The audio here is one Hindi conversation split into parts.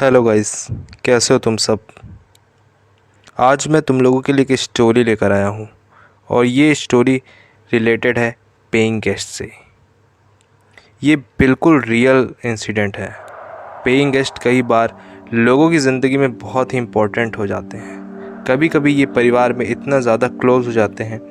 हेलो गाइस, कैसे हो तुम सब। आज मैं तुम लोगों के लिए एक स्टोरी लेकर आया हूँ और ये स्टोरी रिलेटेड है पेइंग गेस्ट से। ये बिल्कुल रियल इंसिडेंट है। पेइंग गेस्ट कई बार लोगों की ज़िंदगी में बहुत ही इम्पोर्टेंट हो जाते हैं। कभी कभी ये परिवार में इतना ज़्यादा क्लोज हो जाते हैं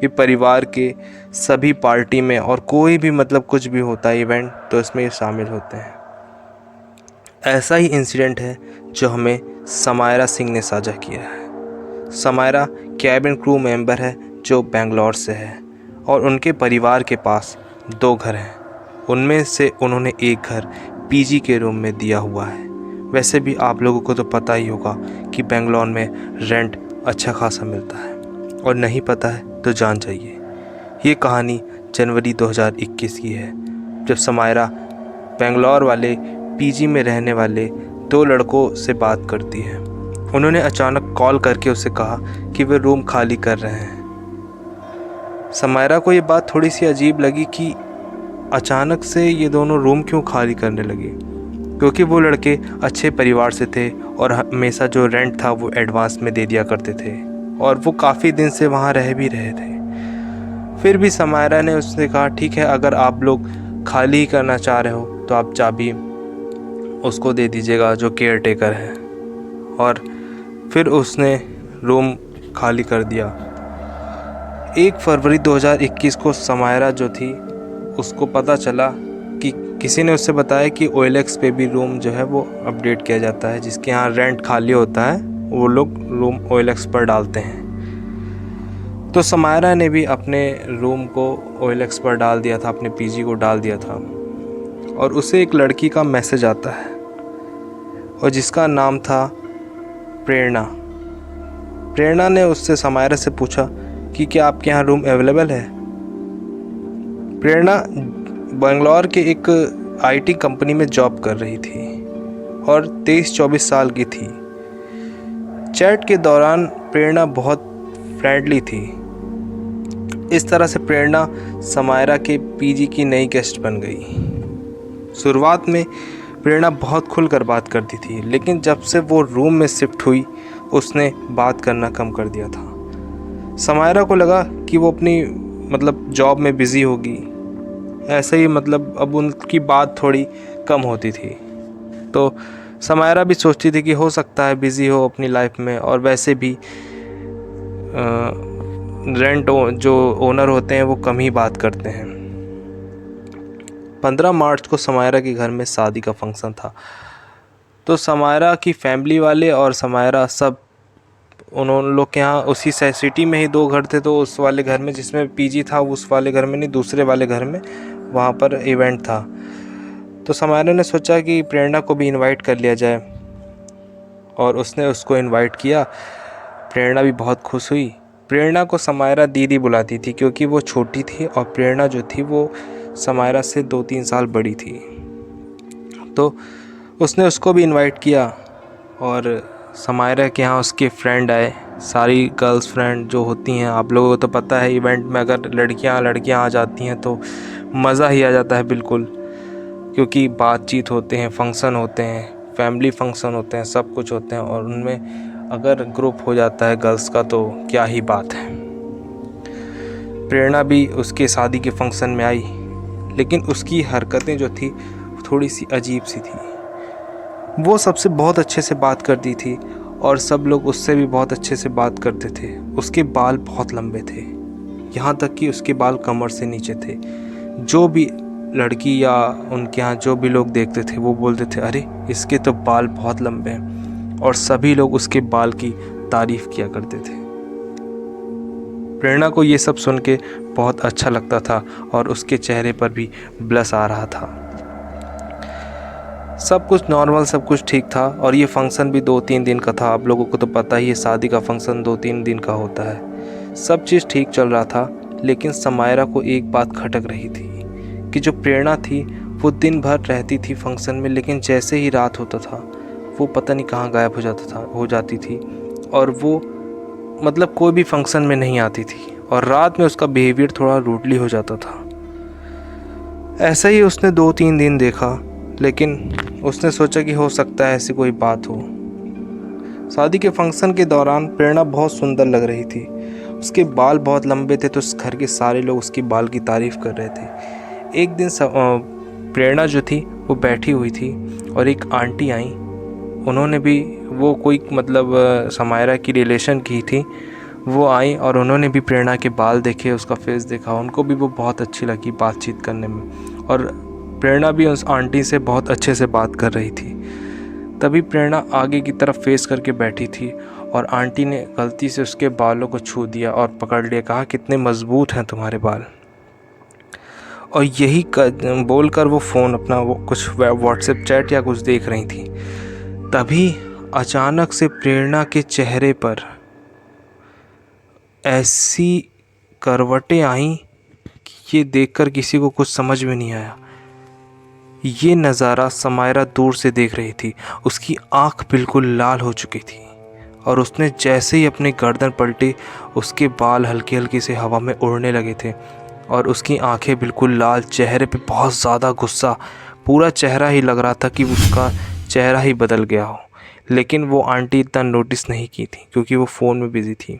कि परिवार के सभी पार्टी में और कोई भी कुछ भी होता है इवेंट, तो इसमें ये शामिल होते हैं। ऐसा ही इंसिडेंट है जो हमें समायरा सिंह ने साझा किया है। समायरा कैबिन क्रू मेंबर है जो बेंगलोर से है और उनके परिवार के पास 2 घर हैं। उनमें से उन्होंने एक घर पीजी के रूम में दिया हुआ है। वैसे भी आप लोगों को तो पता ही होगा कि बेंगलोर में रेंट अच्छा खासा मिलता है, और नहीं पता है तो जान जाइए। ये कहानी जनवरी 2021 की है, जब समायरा बेंगलोर वाले पीजी में रहने वाले 2 लड़कों से बात करती है। उन्होंने अचानक कॉल करके उससे कहा कि वे रूम खाली कर रहे हैं। समायरा को ये बात थोड़ी सी अजीब लगी कि अचानक से ये दोनों रूम क्यों खाली करने लगे, क्योंकि वो लड़के अच्छे परिवार से थे और हमेशा जो रेंट था वो एडवांस में दे दिया करते थे, और वो काफ़ी दिन से वहाँ रह भी रहे थे। फिर भी समायरा ने उससे कहा, ठीक है, अगर आप लोग खाली ही करना चाह रहे हो तो आप चाबी उसको दे दीजिएगा जो केयर टेकर है। और फिर उसने रूम खाली कर दिया। 1 फरवरी 2021 को समायरा जो थी उसको पता चला कि किसी ने उससे बताया कि OLX पे भी रूम जो है वो अपडेट किया जाता है। जिसके यहाँ रेंट खाली होता है वो लोग रूम OLX पर डालते हैं। तो समायरा ने भी अपने रूम को OLX पर डाल दिया था, अपने पीजी को डाल दिया था, और उसे एक लड़की का मैसेज आता है और जिसका नाम था प्रेरणा। प्रेरणा ने उससे समायरा से पूछा कि क्या आपके यहाँ रूम अवेलेबल है। प्रेरणा बेंगलोर के एक IT कंपनी में जॉब कर रही थी और 23-24 साल की थी। चैट के दौरान प्रेरणा बहुत फ्रेंडली थी। इस तरह से प्रेरणा समायरा के पीजी की नई गेस्ट बन गई। शुरुआत में प्रेरणा बहुत खुलकर बात करती थी, लेकिन जब से वो रूम में शिफ्ट हुई उसने बात करना कम कर दिया था। समायरा को लगा कि वो अपनी जॉब में बिज़ी होगी। ऐसे ही अब उनकी बात थोड़ी कम होती थी। तो समायरा भी सोचती थी कि हो सकता है बिज़ी हो अपनी लाइफ में, और वैसे भी रेंट जो ओनर होते हैं वो कम ही बात करते हैं। 15 मार्च को समायरा के घर में शादी का फंक्शन था। तो समायरा की फैमिली वाले और समायरा सब, उन लोग के यहाँ उसी सिटी में ही 2 घर थे। तो उस वाले घर में जिसमें पीजी था, उस वाले घर में नहीं, दूसरे वाले घर में वहाँ पर इवेंट था। तो समायरा ने सोचा कि प्रेरणा को भी इनवाइट कर लिया जाए, और उसने उसको इनवाइट किया। प्रेरणा भी बहुत खुश हुई। प्रेरणा को समायरा दीदी बुलाती थी क्योंकि वो छोटी थी, और प्रेरणा जो थी वो समायरा से 2-3 साल बड़ी थी। तो उसने उसको भी इनवाइट किया, और समायरा के यहाँ उसके फ्रेंड आए। सारी गर्ल्स फ्रेंड जो होती हैं, आप लोगों को तो पता है इवेंट में अगर लड़कियाँ आ जाती हैं तो मज़ा ही आ जाता है बिल्कुल, क्योंकि बातचीत होते हैं, फंक्शन होते हैं, फैमिली फंक्शन होते हैं, सब कुछ होते हैं, और उनमें अगर ग्रुप हो जाता है गर्ल्स का तो क्या ही बात है। प्रेरणा भी उसके शादी के फंक्शन में आई, लेकिन उसकी हरकतें जो थी थोड़ी सी अजीब सी थी। वो सबसे बहुत अच्छे से बात करती थी और सब लोग उससे भी बहुत अच्छे से बात करते थे। उसके बाल बहुत लंबे थे, यहाँ तक कि उसके बाल कमर से नीचे थे। जो भी लड़की या उनके यहाँ जो भी लोग देखते थे वो बोलते थे, अरे इसके तो बाल बहुत लंबे हैं, और सभी लोग उसके बाल की तारीफ़ किया करते थे। प्रेरणा को ये सब सुन के बहुत अच्छा लगता था और उसके चेहरे पर भी ब्लश आ रहा था। सब कुछ नॉर्मल, सब कुछ ठीक था, और ये फंक्शन भी 2-3 दिन का था। आप लोगों को तो पता ही है शादी का फंक्शन 2-3 दिन का होता है। सब चीज़ ठीक चल रहा था, लेकिन समायरा को एक बात खटक रही थी कि जो प्रेरणा थी वो दिन भर रहती थी फंक्शन में, लेकिन जैसे ही रात होता था वो पता नहीं कहाँ गायब हो जाती थी, और वो कोई भी फंक्शन में नहीं आती थी, और रात में उसका बिहेवियर थोड़ा रूडली हो जाता था। ऐसा ही उसने 2-3 दिन देखा, लेकिन उसने सोचा कि हो सकता है ऐसी कोई बात हो। शादी के फंक्शन के दौरान प्रेरणा बहुत सुंदर लग रही थी। उसके बाल बहुत लंबे थे तो उस घर के सारे लोग उसकी बाल की तारीफ़ कर रहे थे। एक दिन प्रेरणा जो थी वो बैठी हुई थी और एक आंटी आई। उन्होंने भी, वो कोई मतलब समायरा की रिलेशन की थी, वो आई और उन्होंने भी प्रेरणा के बाल देखे, उसका फेस देखा। उनको भी वो बहुत अच्छी लगी बातचीत करने में, और प्रेरणा भी उस आंटी से बहुत अच्छे से बात कर रही थी। तभी प्रेरणा आगे की तरफ फेस करके बैठी थी और आंटी ने गलती से उसके बालों को छू दिया और पकड़ लिया, कहा कितने मज़बूत हैं तुम्हारे बाल। और यही बोलकर वो फ़ोन अपना वो कुछ व्हाट्सएप चैट या कुछ देख रही थी। तभी अचानक से प्रेरणा के चेहरे पर ऐसी करवटें आईं कि ये देखकर किसी को कुछ समझ में नहीं आया। ये नज़ारा समायरा दूर से देख रही थी। उसकी आँख बिल्कुल लाल हो चुकी थी और उसने जैसे ही अपनी गर्दन पलटी, उसके बाल हल्के हल्के से हवा में उड़ने लगे थे और उसकी आंखें बिल्कुल लाल, चेहरे पे बहुत ज़्यादा गुस्सा। पूरा चेहरा ही लग रहा था कि उसका चेहरा ही बदल गया हो। लेकिन वो आंटी इतना नोटिस नहीं की थी क्योंकि वो फ़ोन में बिज़ी थी।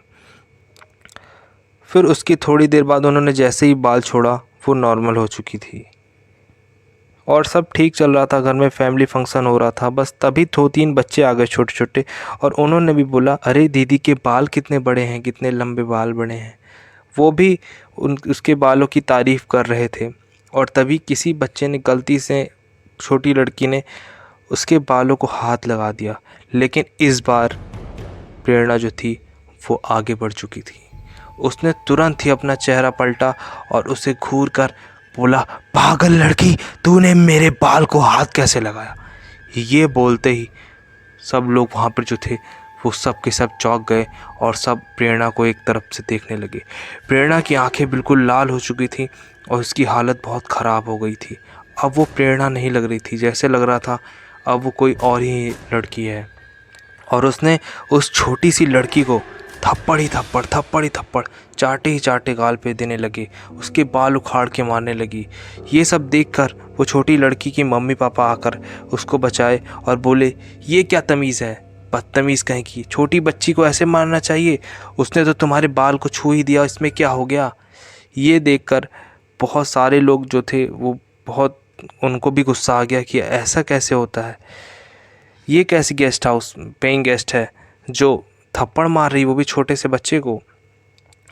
फिर उसकी थोड़ी देर बाद उन्होंने जैसे ही बाल छोड़ा, वो नॉर्मल हो चुकी थी और सब ठीक चल रहा था। घर में फैमिली फंक्शन हो रहा था। बस तभी 2-3 बच्चे आ गए छोटे छोटे, और उन्होंने भी बोला, अरे दीदी के बाल कितने बड़े हैं, कितने लंबे बाल बड़े हैं। वो भी उसके बालों की तारीफ़ कर रहे थे। और तभी किसी बच्चे ने गलती से, छोटी लड़की ने उसके बालों को हाथ लगा दिया। लेकिन इस बार प्रेरणा जो थी वो आगे बढ़ चुकी थी। उसने तुरंत ही अपना चेहरा पलटा और उसे घूर कर बोला, पागल लड़की, तूने मेरे बाल को हाथ कैसे लगाया। ये बोलते ही सब लोग वहाँ पर जो थे वो सब के सब चौंक गए और सब प्रेरणा को एक तरफ से देखने लगे। प्रेरणा की आंखें बिल्कुल लाल हो चुकी थी और उसकी हालत बहुत ख़राब हो गई थी। अब वो प्रेरणा नहीं लग रही थी, जैसे लग रहा था अब वो कोई और ही लड़की है। और उसने उस छोटी सी लड़की को थप्पड़ ही थप्पड़ चाटे ही चाटे गाल पे देने लगे। उसके बाल उखाड़ के मारने लगी। ये सब देखकर वो छोटी लड़की की मम्मी पापा आकर उसको बचाए और बोले, ये क्या तमीज़ है, बदतमीज़ कहीं की, छोटी बच्ची को ऐसे मारना चाहिए, उसने तो तुम्हारे बाल को छू ही दिया, इसमें क्या हो गया। ये देखकर बहुत सारे लोग जो थे वो बहुत, उनको भी गुस्सा आ गया कि ऐसा कैसे होता है, ये कैसी गेस्ट हाउस पेइंग गेस्ट है जो थप्पड़ मार रही, वो भी छोटे से बच्चे को।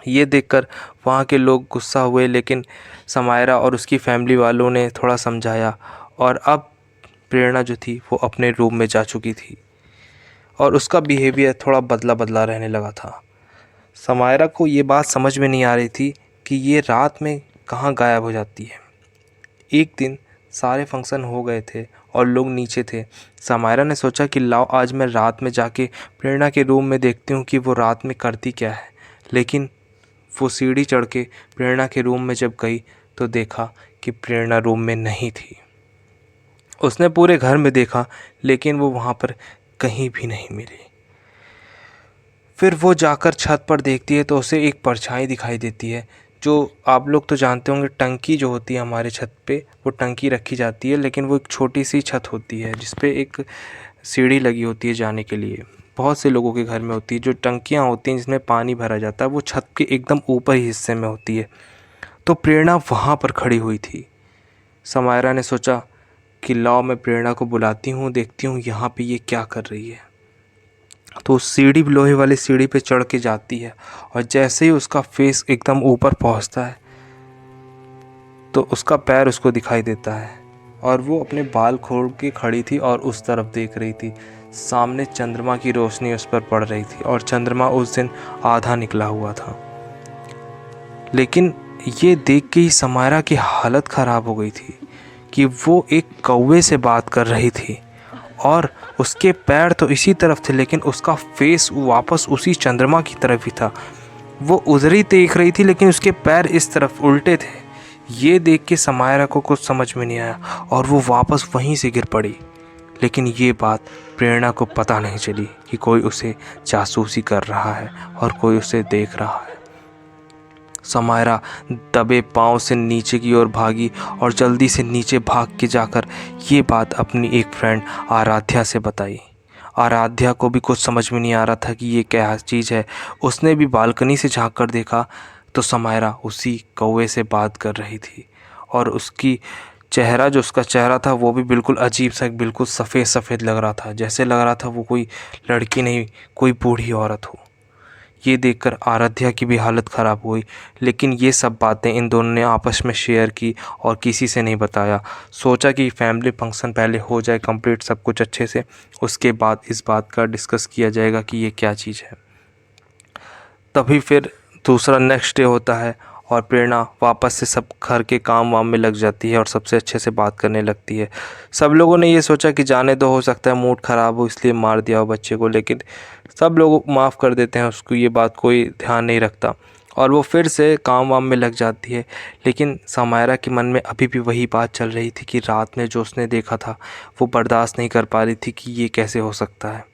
ये देखकर वहाँ के लोग गुस्सा हुए, लेकिन समायरा और उसकी फैमिली वालों ने थोड़ा समझाया और अब प्रेरणा जो थी वो अपने रूम में जा चुकी थी और उसका बिहेवियर थोड़ा बदला बदला रहने लगा था। समायरा को ये बात समझ में नहीं आ रही थी कि ये रात में कहाँ गायब हो जाती है। एक दिन सारे फंक्शन हो गए थे और लोग नीचे थे। समायरा ने सोचा कि लाओ आज मैं रात में जाके प्रेरणा के रूम में देखती हूँ कि वो रात में करती क्या है। लेकिन वो सीढ़ी चढ़ के प्रेरणा के रूम में जब गई तो देखा कि प्रेरणा रूम में नहीं थी। उसने पूरे घर में देखा लेकिन वो वहाँ पर कहीं भी नहीं मिली। फिर वो जाकर छत पर देखती है तो उसे एक परछाई दिखाई देती है। जो आप लोग तो जानते होंगे, टंकी जो होती है हमारे छत पे, वो टंकी रखी जाती है, लेकिन वो एक छोटी सी छत होती है जिस पे एक सीढ़ी लगी होती है जाने के लिए। बहुत से लोगों के घर में होती है। जो टंकियाँ होती हैं जिसमें पानी भरा जाता है वो छत के एकदम ऊपर ही हिस्से में होती है। तो प्रेरणा वहाँ पर खड़ी हुई थी। समायरा ने सोचा कि लाओ मैं प्रेरणा को बुलाती हूँ, देखती हूँ यहाँ पे ये क्या कर रही है। तो सीढ़ी, लोहे वाली सीढ़ी पे चढ़ के जाती है और जैसे ही उसका फेस एकदम ऊपर पहुंचता है तो उसका पैर उसको दिखाई देता है और वो अपने बाल खोल के खड़ी थी और उस तरफ देख रही थी। सामने चंद्रमा की रोशनी उस पर पड़ रही थी और चंद्रमा उस दिन आधा निकला हुआ था। लेकिन ये देख के ही समायरा की हालत ख़राब हो गई थी कि वो एक कौवे से बात कर रही थी और उसके पैर तो इसी तरफ थे लेकिन उसका फेस वापस उसी चंद्रमा की तरफ ही था। वो उधर ही देख रही थी लेकिन उसके पैर इस तरफ उल्टे थे। ये देख के समायरा को कुछ समझ में नहीं आया और वो वापस वहीं से गिर पड़ी। लेकिन ये बात प्रेरणा को पता नहीं चली कि कोई उसे जासूसी कर रहा है और कोई उसे देख रहा है। समायरा दबे पाँव से नीचे की ओर भागी और जल्दी से नीचे भाग के जाकर ये बात अपनी एक फ्रेंड आराध्या से बताई। आराध्या को भी कुछ समझ में नहीं आ रहा था कि ये क्या चीज़ है। उसने भी बालकनी से झांक कर देखा तो समायरा उसी कौवे से बात कर रही थी और उसकी चेहरा जो उसका चेहरा था वो भी बिल्कुल अजीब सा, बिल्कुल सफ़ेद सफ़ेद लग रहा था, जैसे लग रहा था वो कोई लड़की नहीं कोई बूढ़ी औरत हो। ये देखकर आराध्या की भी हालत ख़राब हुई, लेकिन ये सब बातें इन दोनों ने आपस में शेयर की और किसी से नहीं बताया। सोचा कि फैमिली फंक्शन पहले हो जाए कंप्लीट सब कुछ अच्छे से, उसके बाद इस बात का डिस्कस किया जाएगा कि ये क्या चीज़ है। तभी फिर दूसरा नेक्स्ट डे होता है और प्रेरणा वापस से सब घर के काम वाम में लग जाती है और सबसे अच्छे से बात करने लगती है। सब लोगों ने ये सोचा कि जाने दो, हो सकता है मूड ख़राब हो इसलिए मार दिया हो बच्चे को, लेकिन सब लोग माफ़ कर देते हैं उसको, ये बात कोई ध्यान नहीं रखता और वो फिर से काम वाम में लग जाती है। लेकिन समायरा के मन में अभी भी वही बात चल रही थी कि रात में जो उसने देखा था वो बर्दाश्त नहीं कर पा रही थी कि ये कैसे हो सकता है।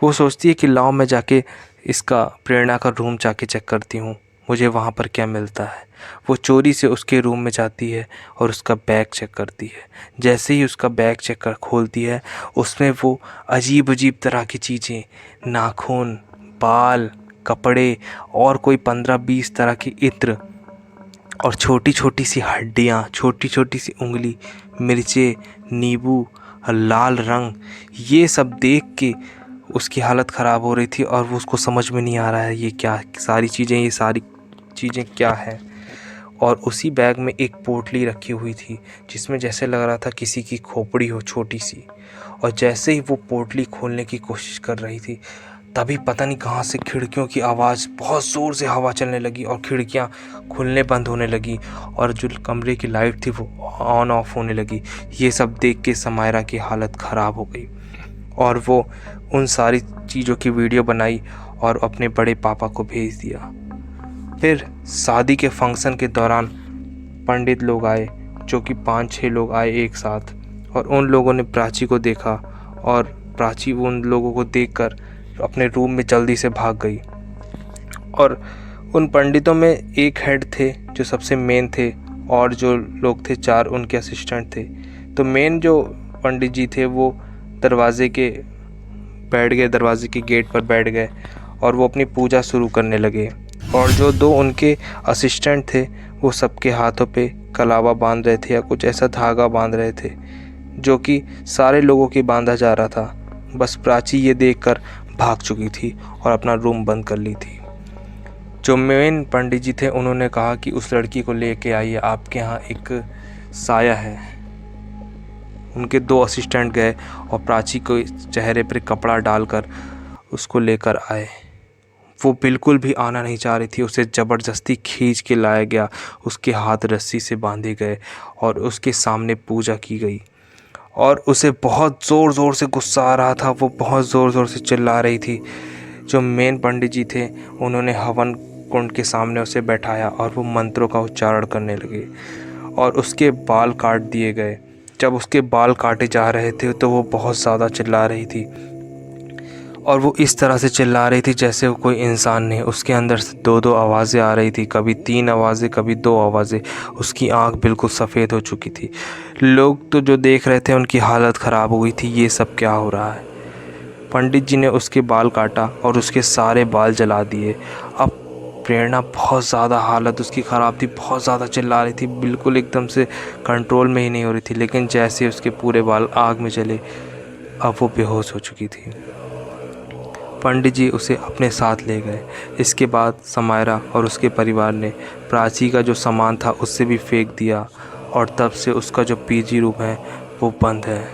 वो सोचती है कि लाओ मैं जाके इसका प्रेरणा का रूम जाके चेक करती हूँ, मुझे वहाँ पर क्या मिलता है। वो चोरी से उसके रूम में जाती है और उसका बैग चेक करती है। जैसे ही उसका बैग चेक कर खोलती है उसमें वो अजीब अजीब तरह की चीज़ें, नाखून, बाल, कपड़े और कोई 15-20 तरह की इत्र और छोटी छोटी सी हड्डियाँ, छोटी छोटी सी उंगली, मिर्चें, नींबू, लाल रंग, ये सब देख के उसकी हालत ख़राब हो रही थी और वो उसको समझ में नहीं आ रहा है ये क्या सारी चीज़ें, ये सारी चीज़ें क्या है। और उसी बैग में एक पोटली रखी हुई थी जिसमें जैसे लग रहा था किसी की खोपड़ी हो छोटी सी। और जैसे ही वो पोटली खोलने की कोशिश कर रही थी तभी पता नहीं कहाँ से खिड़कियों की आवाज़, बहुत ज़ोर से हवा चलने लगी और खिड़कियाँ खुलने बंद होने लगी और जो कमरे की लाइट थी वो ऑन ऑफ होने लगी। ये सब देख के समायरा की हालत ख़राब हो गई और वो उन सारी चीज़ों की वीडियो बनाई और अपने बड़े पापा को भेज दिया। फिर शादी के फंक्शन के दौरान पंडित लोग आए, जो कि 5-6 लोग आए एक साथ, और उन लोगों ने प्राची को देखा और प्राची उन लोगों को देखकर अपने रूम में जल्दी से भाग गई। और उन पंडितों में एक हेड थे जो सबसे मेन थे और जो लोग थे 4 उनके असिस्टेंट थे। तो मेन जो पंडित जी थे वो दरवाजे के गेट पर बैठ गए और वो अपनी पूजा शुरू करने लगे। और जो 2 उनके असिस्टेंट थे वो सबके हाथों पे कलावा बांध रहे थे या कुछ ऐसा धागा बांध रहे थे, जो कि सारे लोगों की बांधा जा रहा था। बस प्राची ये देखकर भाग चुकी थी और अपना रूम बंद कर ली थी। जो मेन पंडित जी थे उन्होंने कहा कि उस लड़की को लेके आइए, आपके यहाँ एक साया है। उनके 2 असिस्टेंट गए और प्राची को चेहरे पर कपड़ा डालकर उसको लेकर आए। वो बिल्कुल भी आना नहीं चाह रही थी, उसे ज़बरदस्ती खींच के लाया गया, उसके हाथ रस्सी से बांधे गए और उसके सामने पूजा की गई। और उसे बहुत ज़ोर ज़ोर से गुस्सा आ रहा था, वो बहुत ज़ोर ज़ोर से चिल्ला रही थी। जो मेन पंडित जी थे उन्होंने हवन कुंड के सामने उसे बैठाया और वो मंत्रों का उच्चारण करने लगे और उसके बाल काट दिए गए। जब उसके बाल काटे जा रहे थे तो वो बहुत ज़्यादा चिल्ला रही थी और वो इस तरह से चिल्ला रही थी जैसे वो कोई इंसान नहीं। उसके अंदर से 2-2 आवाज़ें आ रही थी, कभी 3 आवाज़ें, कभी 2 आवाज़ें। उसकी आंख बिल्कुल सफ़ेद हो चुकी थी। लोग तो जो देख रहे थे उनकी हालत ख़राब हो गई थी, ये सब क्या हो रहा है। पंडित जी ने उसके बाल काटा और उसके सारे बाल जला दिए। अब प्रेरणा बहुत ज़्यादा हालत उसकी ख़राब थी, बहुत ज़्यादा चिल्ला रही थी, बिल्कुल एकदम से कंट्रोल में ही नहीं हो रही थी। लेकिन जैसे उसके पूरे बाल आग में जले अब वो बेहोश हो चुकी थी। पंडित जी उसे अपने साथ ले गए। इसके बाद समायरा और उसके परिवार ने प्राची का जो सामान था उससे भी फेंक दिया और तब से उसका जो पीजी रूम है वो बंद है।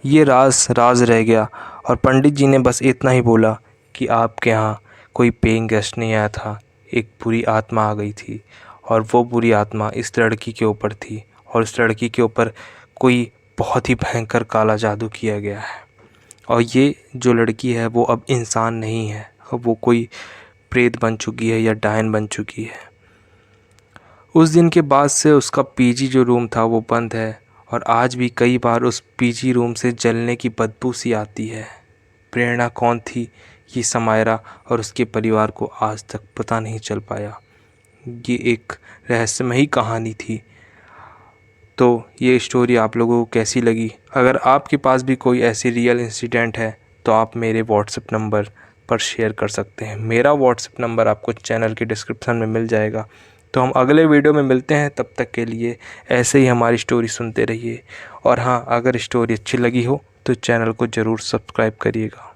ये राज रह गया और पंडित जी ने बस इतना ही बोला कि आपके यहाँ कोई पेइंग गेस्ट नहीं आया था, एक बुरी आत्मा आ गई थी और वो बुरी आत्मा इस लड़की के ऊपर थी और इस लड़की के ऊपर कोई बहुत ही भयंकर काला जादू किया गया है। और ये जो लड़की है वो अब इंसान नहीं है, अब वो कोई प्रेत बन चुकी है या डायन बन चुकी है। उस दिन के बाद से उसका पीजी जो रूम था वो बंद है और आज भी कई बार उस पीजी रूम से जलने की बदबू सी आती है। प्रेरणा कौन थी ये समायरा और उसके परिवार को आज तक पता नहीं चल पाया। ये एक रहस्यमयी कहानी थी। तो ये स्टोरी आप लोगों को कैसी लगी? अगर आपके पास भी कोई ऐसी रियल इंसिडेंट है तो आप मेरे व्हाट्सएप नंबर पर शेयर कर सकते हैं। मेरा व्हाट्सएप नंबर आपको चैनल के डिस्क्रिप्शन में मिल जाएगा। तो हम अगले वीडियो में मिलते हैं, तब तक के लिए ऐसे ही हमारी स्टोरी सुनते रहिए। और हाँ, अगर स्टोरी अच्छी लगी हो तो चैनल को ज़रूर सब्सक्राइब करिएगा।